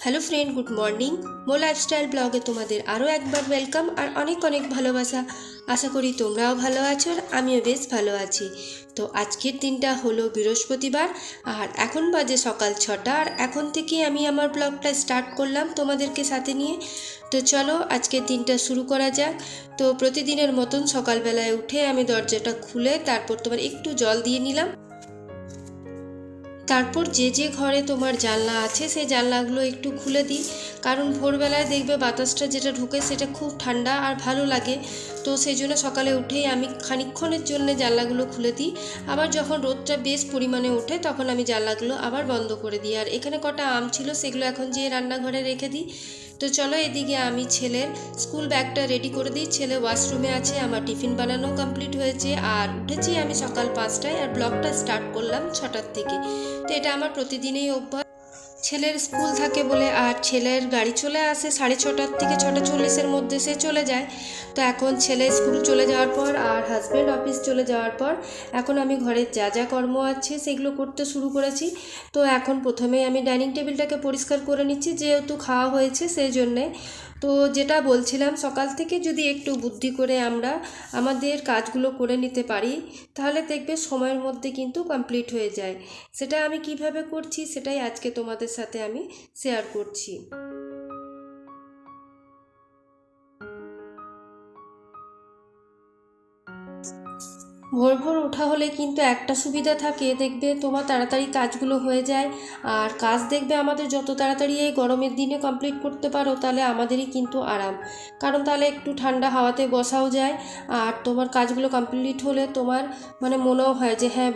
Hello friend, good morning. মো lifestyle ব্লগে তোমাদের আরও একবার ওয়েলকাম আর অনেক অনেক ভালোবাসা। আশা করি তোমরাও ভালো আছো আর আমিও বেশ ভালো আছি। তো আজকের দিনটা হলো বৃহস্পতিবার আর এখন বাজে সকাল 6টা আর এখন থেকেই আমি আমার ব্লগটা স্টার্ট করলাম তোমাদেরকে সাথে নিয়ে। তো চলো আজকের দিনটা শুরু করা যাক। তো প্রতিদিনের মতন সকালবেলায় উঠে আমি দরজাটা খুলে তারপর তোমার একটু জল দিয়ে নিলাম। তারপর যে ঘরে তোমার জানলা আছে সেই জানলাগুলো একটু খুলে দিই, কারণ ভোরবেলায় দেখবে বাতাসটা যেটা ঢুকে সেটা খুব ঠান্ডা আর ভালো লাগে। তো সেই জন্য সকালে উঠেই আমি খানিকক্ষণের জন্য জানলাগুলো খুলে দিই। আবার যখন রোদটা বেশ পরিমাণে ওঠে তখন আমি জানলাগুলো আবার বন্ধ করে দিই। আর এখানে কটা আম ছিল সেগুলো এখন যেয়ে রান্নাঘরে রেখে দিই। তো চলো এদিকে আমি ছেলের স্কুল ব্যাগটা রেডি করে দিই। ছেলে ওয়াশরুমে আছে, আমার টিফিন বানানো কমপ্লিট হয়েছে আর উঠেছি আমি সকাল 5টায় আর ব্লগটা স্টার্ট করলাম 6টার থেকে। তো এটা আমার প্রতিদিনই অভ্যাস। ছেলের স্কুল থাকে বলে আর ছেলের গাড়ি চলে আসে 6:30 থেকে 6:40-এর মধ্যে সে চলে যায়। তো এখন ছেলে স্কুল চলে যাওয়ার পর আর হাজব্যান্ড অফিস চলে যাওয়ার পর এখন আমি ঘরের যা যা কর্ম আছে সেগুলো করতে শুরু করেছি। তো এখন প্রথমেই আমি ডাইনিং টেবিলটাকে পরিষ্কার করে নিচ্ছি, যেহেতু খাওয়া হয়েছে সেই জন্যে। তো যেটা বলছিলাম, সকাল থেকে যদি একটু বুদ্ধি করে আমরা আমাদের কাজগুলো করে নিতে পারি তাহলে দেখবে সময়ের মধ্যে কিন্তু কমপ্লিট হয়ে যায়। সেটা আমি কিভাবে করছি সেটাই আজকে তোমাদের সাথে আমি শেয়ার করছি। ভোর ভোর ওঠা হলে কিন্তু একটা সুবিধা থাকে, দেখবে তোমার তাড়াতাড়ি কাজগুলো হয়ে যায়। আর কাজ দেখবে আমাদের যত তাড়াতাড়ি এই গরমের দিনে কমপ্লিট করতে পারো তাহলে আমাদেরই কিন্তু আরাম, কারণ তাহলে একটু ঠান্ডা হাওয়াতে বসাও যায়। আর তোমার কাজগুলো কমপ্লিট হলে তোমার মনেও হয় যে হ্যাঁ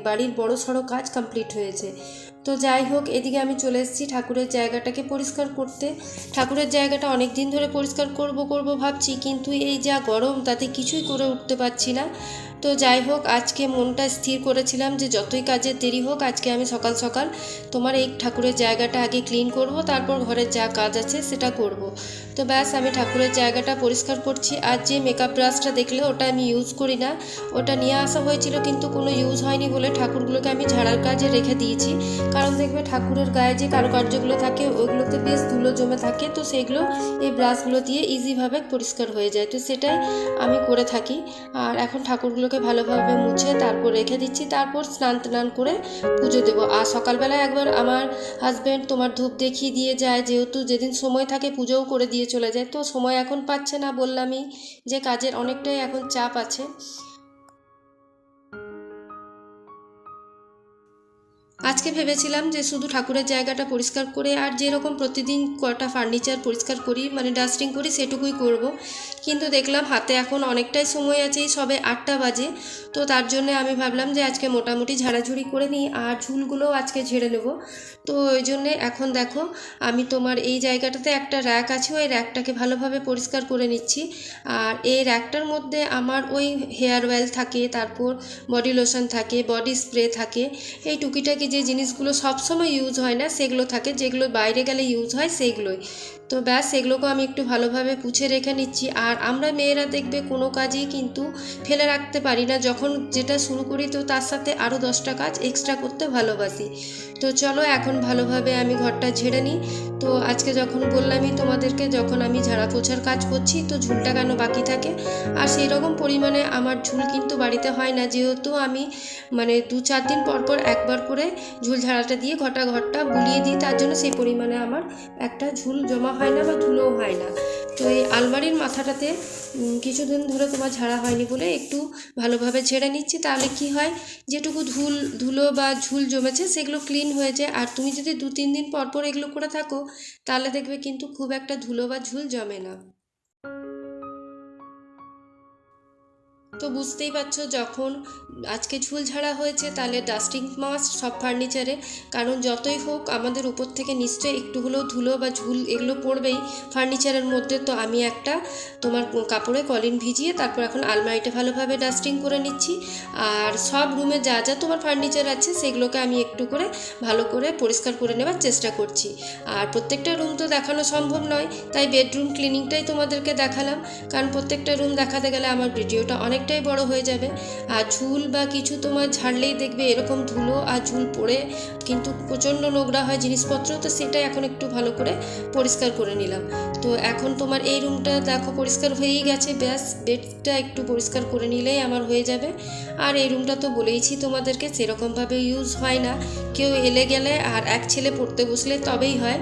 বাড়ির বড় সড়ো কাজ কমপ্লিট হয়েছে। তো যাই হোক, এদিকে আমি চলে এসেছি ঠাকুরের জায়গাটাকে পরিষ্কার করতে। ঠাকুরের জায়গাটা অনেক দিন ধরে পরিষ্কার করব ভাবছি, কিন্তু এই যা গরম তাতে কিছুই করে উঠতে পারছি না। তো যাই হোক, আজকে মনটা স্থির করেছিলাম যে যতই কাজের দেরি হোক আজকে আমি সকাল সকাল তোমার এই ঠাকুরের জায়গাটা আগে ক্লিন করব, তারপর ঘরের যা কাজ আছে সেটা করব। তো ব্যাস আমি ঠাকুরের জায়গাটা পরিষ্কার করছি। আর যে মেকআপ ব্রাশটা দেখলে ওটা আমি ইউজ করি না, ওটা নিয়ে আসা হয়েছিল কিন্তু কোনো ইউজ হয়নি বলে ঠাকুরগুলোকে আমি ঝাড়ার কাজে রেখে দিয়েছি। কারণ দেখবে ঠাকুরের গায়ে যে কারুকার্যগুলো থাকে ওইগুলোতে বেশ ধুলো জমে থাকে, তো সেগুলো এই ব্রাশগুলো দিয়ে ইজিভাবে পরিষ্কার হয়ে যায়। তো সেটাই আমি করে থাকি। আর এখন ঠাকুরগুলোকে ভালোভাবে মুছে তারপর রেখে দিচ্ছি, তারপর স্নান করে পুজো দেবো। আর সকালবেলায় একবার আমার হাজব্যান্ড তোমার ধূপ দেখিয়ে দিয়ে যায়, যেহেতু যেদিন সময় থাকে পুজোও করে দিয়ে চলে যায়। তো সময় এখন পাচ্ছে না, বললামই যে কাজের অনেকটাই এখন চাপ আছে। আজকে ভেবেছিলাম যে শুধু ঠাকুরের জায়গাটা পরিষ্কার করে আর যেরকম প্রতিদিন কটা ফার্নিচার পরিষ্কার করি ডাস্টিং করি সেটুকুই করব, কিন্তু দেখলাম হাতে এখন অনেকটাই সময় আছে, সবে 8টা বাজে। তো তার জন্য আমি ভাবলাম যে আজকে মোটামুটি ঝাড়াঝুড়ি করে নিই আর ঝুলগুলোও আজকে ঝেড়ে নেব। তো ওই জন্যে এখন দেখো আমি তোমার এই জায়গাটাতে একটা র্যাক আছে, ওই র্যাকটাকে ভালোভাবে পরিষ্কার করে নিচ্ছি। আর এই র্যাকটার মধ্যে আমার ওই হেয়ার অয়েল থাকে, তারপর বডি লোশন থাকে, বডি স্প্রে থাকে, এই টুকিটাকি যে জিনিসগুলো সবসময় ইউজ হয় না সেগুলো থাকে, যেগুলো বাইরে গেলে ইউজ হয় সেইগুলোই। তো ব্যাস সেগুলোকে আমি একটু ভালোভাবে পুছে রেখে নিচ্ছি। আর আমরা মেয়েরা দেখবে কোনো কাজই কিন্তু ফেলে রাখতে পারি না, যখন যেটা শুরু করি তো তার সাথে আরও 10টা কাজ এক্সট্রা করতে ভালোবাসি। তো চলো এখন ভালোভাবে আমি ঘরটা ঝেড়ে নিই। তো আজকে যখন বললামই তোমাদেরকে, যখন আমি ঝাড়া পোছার কাজ করছি তো ঝুলটা কেন বাকি থাকে। আর সেই রকম পরিমাণে আমার ঝুল কিন্তু বাড়িতে হয় না, যেহেতু আমি 2-4 দিন পর একবার করে ঝুল ঝাড়াটা দিয়ে ঘরটা বুলিয়ে দিই, তার জন্য সেই পরিমাণে আমার একটা ঝুল জমা হয় না বা ধুলোও হয় না। তো এই আলমারির মাথাটাতে কিছুদিন ধরে তোমার ঝাড়া হয়নি বলে একটু ভালোভাবে ঝেড়ে নিচ্ছি, তাহলে কি হয় যেটুকু ধুলো বা ঝুল জমেছে সেগুলো ক্লিন হয়ে যায়। আর তুমি যদি 2-3 দিন পর এগুলো করে থাকো তাহলে দেখবে কিন্তু খুব একটা ধুলো বা ঝুল জমে না। তো বুঝতেই পারছো, যখন আজকে ঝুল ঝাড়া হয়েছে তাহলে ডাস্টিং মাস্ট সব ফার্নিচারে, কারণ যতই হোক আমাদের উপর থেকে নিশ্চয়ই একটু হলেও ধুলো বা ঝুল এগুলো পড়বেই ফার্নিচারের মধ্যে। তো আমি একটা তোমার কাপড়ে কলিন ভিজিয়ে তারপর এখন আলমারিটা ভালোভাবে ডাস্টিং করে নিচ্ছি। আর সব রুমে যা যা তোমার ফার্নিচার আছে সেগুলোকে আমি একটু করে ভালো করে পরিষ্কার করে নেওয়ার চেষ্টা করছি। আর প্রত্যেকটা রুম তো দেখানো সম্ভব নয়, তাই বেডরুম ক্লিনিংটাই তোমাদেরকে দেখালাম, কারণ প্রত্যেকটা রুম দেখাতে গেলে আমার ভিডিওটা অনেক অনেকটাই বড় হয়ে যাবে। আর ঝুল বা কিছু তোমার ঝাড়লেই দেখবে এরকম ধুলো আর ঝুল পড়ে কিন্তু প্রচণ্ড নোংরা হয় জিনিসপত্র, তো সেটা এখন একটু ভালো করে পরিষ্কার করে নিলাম। তো এখন তোমার এই রুমটা দেখো পরিষ্কার হয়েই গেছে, ব্যাস বেডটা একটু পরিষ্কার করে নিলেই আমার হয়ে যাবে। আর এই রুমটা তো বলেইছি তোমাদেরকে সেরকমভাবে ইউজ হয় না, কেউ এলে গেলে আর এক ছেলে পড়তে বসলে তবেই হয়।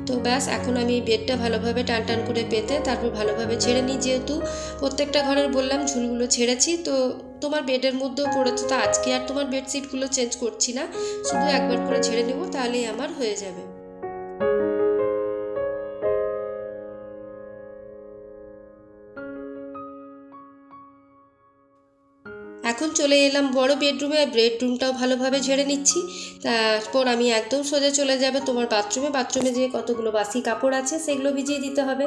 তো ব্যাস এখন আমি বেডটা ভালোভাবে টান টান করে পেতে তারপর ভালোভাবে ঝেড়ে নিই, যেহেতু প্রত্যেকটা ঘরের বললাম ঝুলগুলো ছেড়েছি, তো তোমার বেডের মধ্যেও পড়েছে, তো আজকে আর তোমার বেডশিটগুলো চেঞ্জ করছি না, শুধু একবার করে ঝেড়ে নেব, তাহলেই আমার হয়ে যাবে। এখন চলে এলাম বড় বেডরুমে, বেডরুমটাও ভালোভাবে ঝেড়ে নিচ্ছি। তারপর আমি একদম সোজা চলে যাবে তোমার বাথরুমে যে কতগুলো বাসি কাপড় আছে সেগুলো ভিজিয়ে দিতে হবে।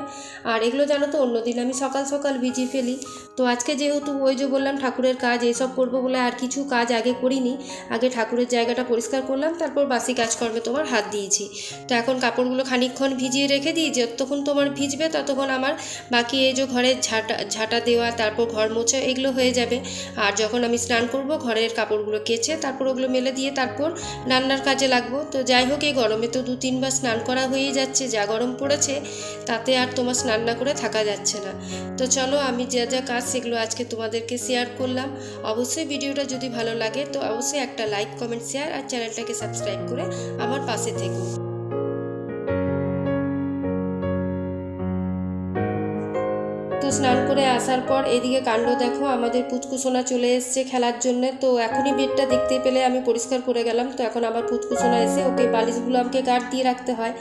আর এগুলো জানো তো অন্যদিন আমি সকাল সকাল ভিজিয়ে ফেলি, তো আজকে যেহেতু ওই যে বললাম ঠাকুরের কাজ এইসব করবো বলে আর কিছু কাজ আগে করিনি, আগে ঠাকুরের জায়গাটা পরিষ্কার করলাম, তারপর বাসি কাজকর্মে তোমার হাত দিয়েছি। তো এখন কাপড়গুলো খানিকক্ষণ ভিজিয়ে রেখে দিই, যতক্ষণ তোমার ভিজবে ততক্ষণ আমার বাকি এই যে ঘরের ঝাঁটা দেওয়া, তারপর ঘর মোছা এগুলো হয়ে যাবে। আর যখন আমি স্নান করব ঘরের কাপড়গুলো কেচে তারপর ওগুলো মেলে দিয়ে তারপর রান্নার কাজে লাগবো। তো যাই হোক, এই গরমে তো 2-3 বার স্নান করা হয়েই যাচ্ছে, যা গরম পড়েছে তাতে আর তোমার স্নান না করে থাকা যাচ্ছে না। তো চলো, আমি যা যা কাজ সেগুলো আজকে তোমাদেরকে শেয়ার করলাম। অবশ্যই ভিডিওটা যদি ভালো লাগে তো অবশ্যই একটা লাইক, কমেন্ট, শেয়ার আর চ্যানেলটাকে সাবস্ক্রাইব করে আমার পাশে থেকো। তো স্নান করে আসার পর এদিকে কাণ্ড দেখো, আমাদের পুচকুসোনা চলে এসছে খেলার জন্য। তো এখনই বেডটা দেখতে পেলে আমি পরিষ্কার করে গেলাম। তো এখন আমার পুচকুসোনা এসে ওকে বালিশগুলো আমাকে গার্ড দিয়ে রাখতে হয়,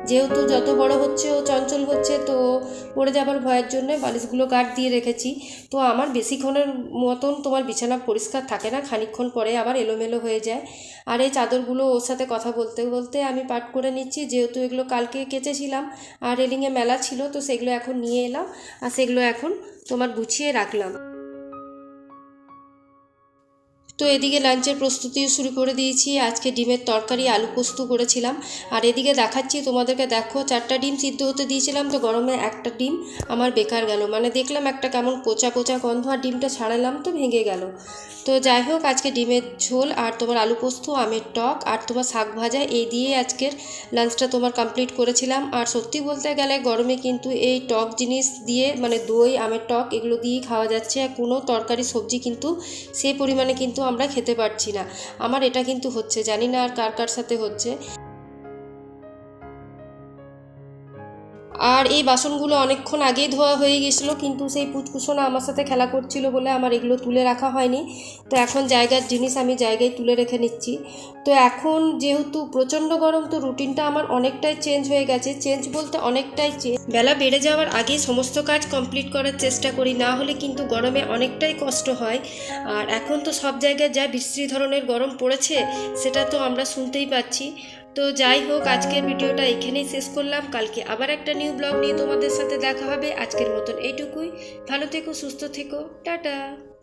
যেহেতু যত বড় হচ্ছে ও চঞ্চল হচ্ছে, তো পড়ে যাবার ভয়ের জন্য বালিশগুলো গার্ড দিয়ে রেখেছি। তো আমার বেশিক্ষণের মতন তোমার বিছানা পরিষ্কার থাকে না, খানিকক্ষণ পরে আবার এলোমেলো হয়ে যায়। আর এই চাদরগুলো ওর সাথে কথা বলতে বলতে আমি পাট করে নিচ্ছি, যেহেতু এগুলো কালকে কেচেছিলাম আর রেলিংয়ে মেলা ছিল, তো সেগুলো এখন নিয়ে এলাম আর সেগুলো এখন তোমার গুছিয়ে রাখলাম। তো এদিকে লাঞ্চের প্রস্তুতিও শুরু করে দিয়েছি। আজকে ডিমের তরকারি, আলু পোস্ত করেছিলাম। আর এদিকে দেখাচ্ছি তোমাদেরকে, দেখো 4টা ডিম সিদ্ধ হতে দিয়েছিলাম, তো গরমে একটা ডিম আমার বেকার গেল, মানে দেখলাম একটা কেমন পচা পচা গন্ধ, আর ডিমটা ছাড়ালাম তো ভেঙে গেল। তো যাই হোক, আজকে ডিমের ঝোল আর তোমার আলু পোস্ত, আমের টক আর তোমার শাক ভাজা, এই দিয়ে আজকের লাঞ্চটা তোমার কমপ্লিট করেছিলাম। আর সত্যি বলতে গেলে গরমে কিন্তু এই টক জিনিস দিয়ে, মানে দই, আমের টক এগুলো দিয়েই খাওয়া যাচ্ছে, কোনো তরকারি সবজি কিন্তু সেই পরিমাণে কিন্তু আমরা খেতে পারছি না। আমার এটা কিন্তু হচ্ছে, জানি না আর কার কার সাথে হচ্ছে। আর এই বাসনগুলো অনেকক্ষণ আগেই ধোয়া হয়ে গেছিলো, কিন্তু সেই পুচকুসোনা আমার সাথে খেলা করছিল বলে আমার এগুলো তুলে রাখা হয়নি। তো এখন জায়গার জিনিস আমি জায়গায় তুলে রেখে নিচ্ছি। তো এখন যেহেতু প্রচণ্ড গরম, তো রুটিনটা আমার অনেকটাই চেঞ্জ হয়ে গেছে, চেঞ্জ বলতে অনেকটাই চেঞ্জ। বেলা বেড়ে যাওয়ার আগে সমস্ত কাজ কমপ্লিট করার চেষ্টা করি, না হলে কিন্তু গরমে অনেকটাই কষ্ট হয়। আর এখন তো সব জায়গায় যা বিশ্রী ধরনের গরম পড়েছে সেটা তো আমরা শুনতেই পাচ্ছি। তো যাই হোক, আজকের ভিডিওটা এখানেই শেষ করলাম, কালকে আবার একটা নিউ ব্লগ নিয়ে তোমাদের সাথে দেখা হবে। আজকের মতন এইটুকুই, ভালো থেকো, সুস্থ থেকো, টাটা।